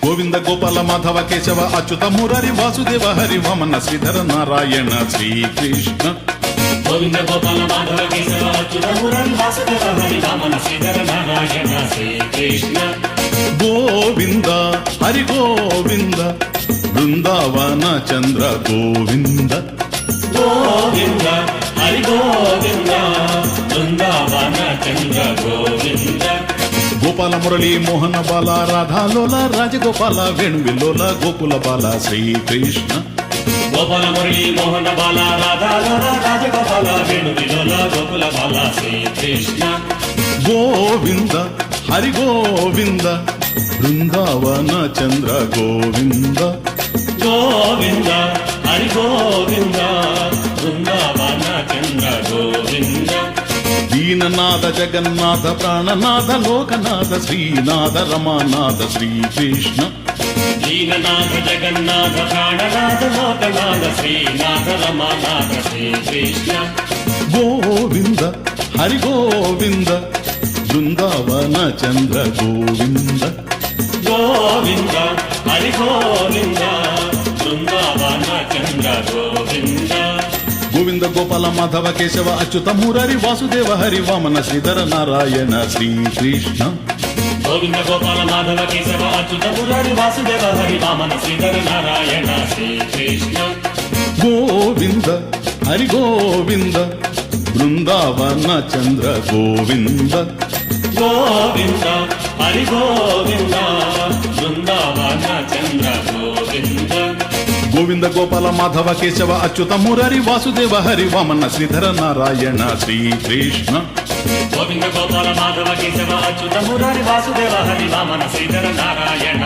Govinda Gopala Madhava Keshava Achyuta Murari Vasudeva Hari Vamana Sridhara Narayana Srikrishna. Govinda Gopala Madhava Keshava Achyuta Murari Vasudeva Hari Vamana Sridhara Narayana Srikrishna. Govinda Hari Govinda Brindavana Chandra Govinda. Govinda Hari Govinda Brindavana Chandra Govinda. Gopala Murali Mohana Bala రాధాలోల Rajagopala వేణువిలోల Gokula Bala Srikrishna. Gopala Murali Mohana Bala రాధాలోల Rajagopala వేణువిలోల Gokula Bala Srikrishna. Govinda Hari Govinda Brindavana Chandra Govinda. Govinda Hari Govinda Brindavana Chandra Govinda. దీననాథ Jagannath ప్రాణనాథ Lokanatha Srinatha రమానాథ Srikrishna. దీననాథ Jagannath ప్రాణనాథ Lokanatha Srinatha రమానాథ Srikrishna. Govinda Hari Govinda Brindavana Chandra Govinda. Govinda Hari Govinda Brindavana Chandra Govinda. Govinda Gopala Madhava Keshava Achyuta Murari Vasudeva Hari Vamana Sridhara Narayana Srikrishna. Govinda Gopala Madhava Keshava Achyuta Murari Vasudeva Hari Vamana Sridhara Narayana Srikrishna. Govinda Hari Govinda Brindavana Chandra Govinda. Govinda Hari Govinda Brindavana Chandra Govinda. Govinda Gopala Madhava Keshava Achyuta Murari Vasudeva Hari Vamana Sridhara Narayana Srikrishna. Govinda Gopala Madhava Keshava Achyuta Murari Vasudeva Hari Vamana Sridhara Narayana